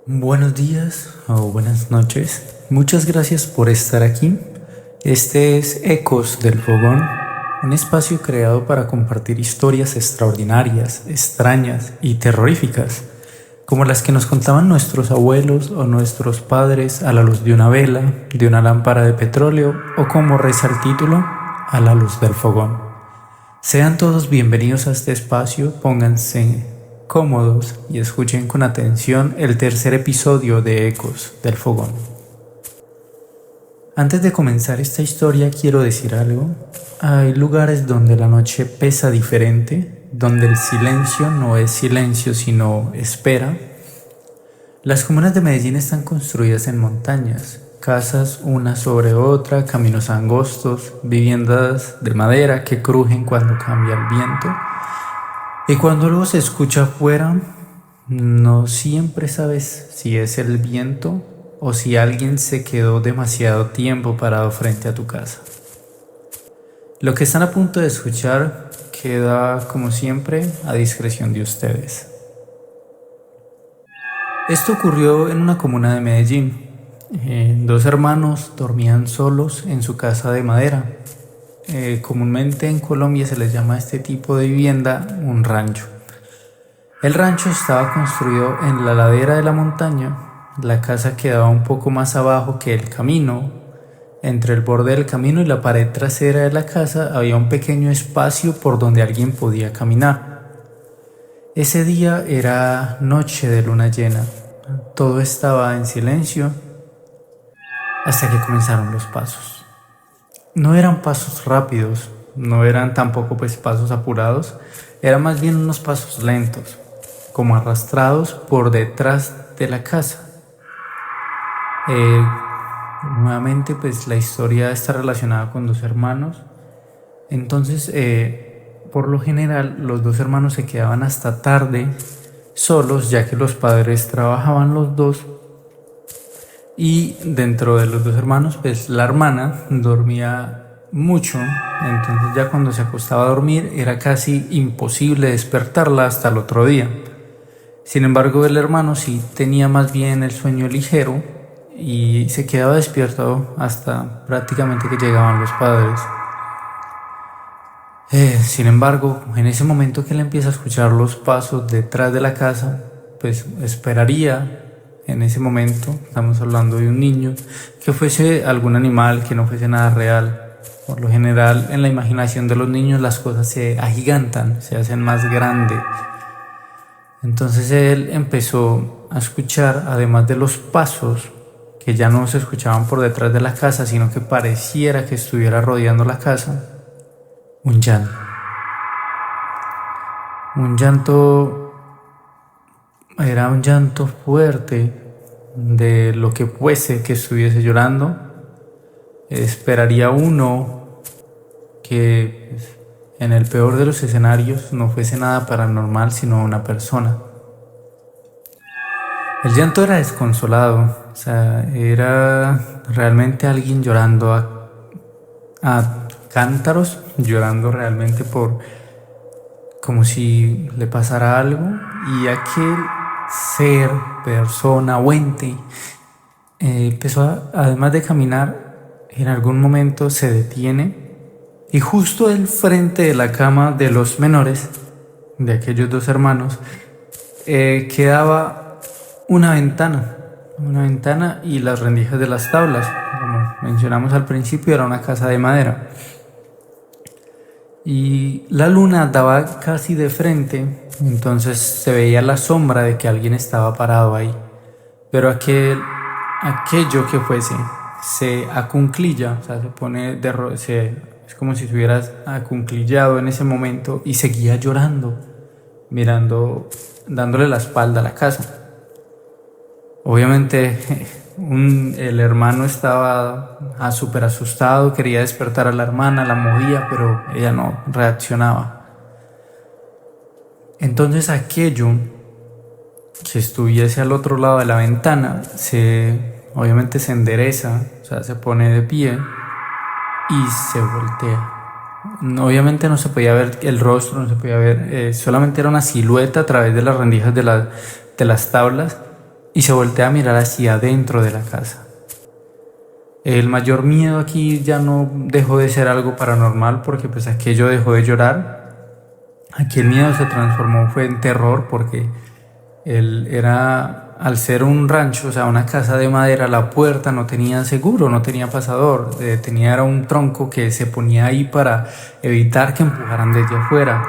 Buenos días o buenas noches. Muchas gracias por estar aquí. Este es Ecos del Fogón, un espacio creado para compartir historias extraordinarias, extrañas y terroríficas, como las que nos contaban nuestros abuelos o nuestros padres a la luz de una vela, de una lámpara de petróleo o como reza el título, a la luz del fogón. Sean todos bienvenidos a este espacio, pónganse cómodos y escuchen con atención el tercer episodio de Ecos del Fogón. Antes de comenzar esta historia quiero decir algo. Hay lugares donde la noche pesa diferente, donde el silencio no es silencio sino espera. Las comunas de Medellín están construidas en montañas, casas una sobre otra, caminos angostos, viviendas de madera que crujen cuando cambia el viento. Y cuando algo se escucha afuera, no siempre sabes si es el viento o si alguien se quedó demasiado tiempo parado frente a tu casa. Lo que están a punto de escuchar queda, como siempre, a discreción de ustedes. Esto ocurrió en una comuna de Medellín. Dos hermanos dormían solos en su casa de madera. Comúnmente en Colombia se les llama a este tipo de vivienda un rancho. El rancho estaba construido en la ladera de la montaña. La casa quedaba un poco más abajo que el camino. Entre el borde del camino y la pared trasera de la casa había un pequeño espacio por donde alguien podía caminar. Ese día era noche de luna llena. Todo estaba en silencio hasta que comenzaron los pasos. No eran pasos rápidos, no eran tampoco pasos apurados, eran más bien unos pasos lentos, como arrastrados por detrás de la casa. Nuevamente la historia está relacionada con dos hermanos. Entonces por lo general los dos hermanos se quedaban hasta tarde solos, ya que los padres trabajaban los dos. Y dentro de los dos hermanos, la hermana dormía mucho, entonces ya cuando se acostaba a dormir era casi imposible despertarla hasta el otro día. Sin embargo, el hermano sí tenía más bien el sueño ligero y se quedaba despierto hasta prácticamente que llegaban los padres. Sin embargo, en ese momento que él empieza a escuchar los pasos detrás de la casa, esperaría en ese momento, estamos hablando de un niño, que fuese algún animal, que no fuese nada real. Por lo general, en la imaginación de los niños las cosas se agigantan, se hacen más grandes. Entonces él empezó a escuchar, además de los pasos, que ya no se escuchaban por detrás de la casa, sino que pareciera que estuviera rodeando la casa, un llanto. Era un llanto fuerte de lo que fuese que estuviese llorando. Esperaría uno que en el peor de los escenarios no fuese nada paranormal, sino una persona. El llanto era desconsolado, o sea, era realmente alguien llorando a cántaros, llorando realmente como si le pasara algo, y aquel ser, persona o ente empezó además de caminar, en algún momento se detiene y justo al frente de la cama de los menores, de aquellos dos hermanos, quedaba una ventana y las rendijas de las tablas. Como mencionamos al principio, era una casa de madera. Y la luna daba casi de frente, entonces se veía la sombra de que alguien estaba parado ahí. Pero aquello que fuese se acunclilla, o sea, se pone es como si estuvieras acunclillado en ese momento y seguía llorando, mirando, dándole la espalda a la casa. Obviamente el hermano estaba súper asustado, quería despertar a la hermana, la movía, pero ella no reaccionaba. Entonces aquello que estuviese al otro lado de la ventana obviamente se endereza, o sea, se pone de pie y se voltea. Obviamente no se podía ver el rostro, no se podía ver, solamente era una silueta a través de las rendijas de las tablas, y se voltea a mirar hacia adentro de la casa. El mayor miedo aquí ya no dejó de ser algo paranormal porque pues aquello dejó de llorar. Aquí el miedo se transformó fue en terror porque él era, al ser un rancho, o sea, una casa de madera, la puerta no tenía seguro, no tenía pasador, tenía era un tronco que se ponía ahí para evitar que empujaran desde afuera.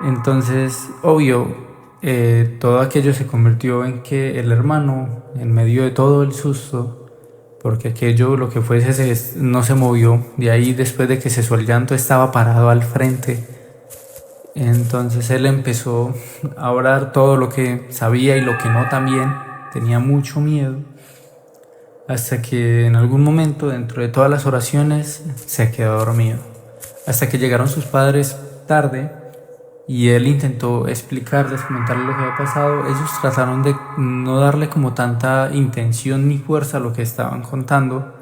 Entonces, obvio, todo aquello se convirtió en que el hermano, en medio de todo el susto, porque aquello lo que fuese no se movió, de ahí después de que cesó el llanto estaba parado al frente. Entonces él empezó a orar todo lo que sabía y lo que no también, tenía mucho miedo, hasta que en algún momento dentro de todas las oraciones se quedó dormido, hasta que llegaron sus padres tarde y él intentó explicarles, comentarles lo que había pasado. Ellos trataron de no darle como tanta intención ni fuerza a lo que estaban contando,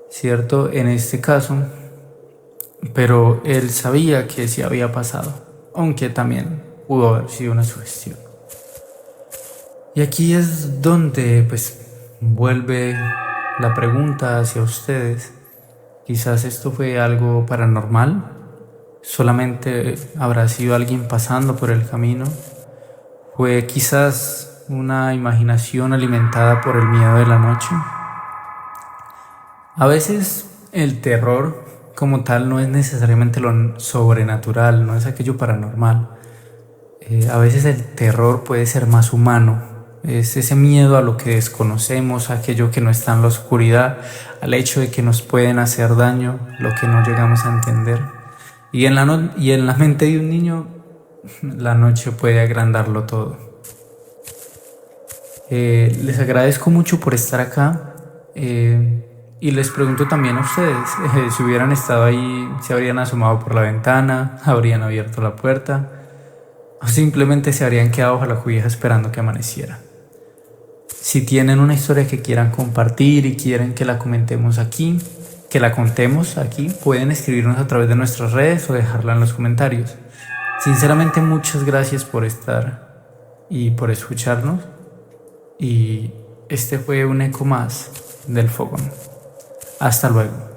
¿cierto? En este caso, pero él sabía que sí había pasado, aunque también pudo haber sido una sugestión. Y aquí es donde pues vuelve la pregunta hacia ustedes. Quizás esto fue algo paranormal, solamente habrá sido alguien pasando por el camino, fue quizás una imaginación alimentada por el miedo de la noche. A veces el terror como tal no es necesariamente lo sobrenatural, no es aquello paranormal. A veces el terror puede ser más humano, es ese miedo a lo que desconocemos, a aquello que no está en la oscuridad, al hecho de que nos pueden hacer daño, lo que no llegamos a entender. Y en la mente de un niño, la noche puede agrandarlo todo. Les agradezco mucho por estar acá y les pregunto también a ustedes, si hubieran estado ahí, se habrían asomado por la ventana, habrían abierto la puerta o simplemente se habrían quedado bajo la cobija esperando que amaneciera. Si tienen una historia que quieran compartir y quieren que la comentemos aquí, que la contemos aquí, pueden escribirnos a través de nuestras redes o dejarla en los comentarios. Sinceramente, muchas gracias por estar y por escucharnos. Y este fue un eco más del fogón. Hasta luego.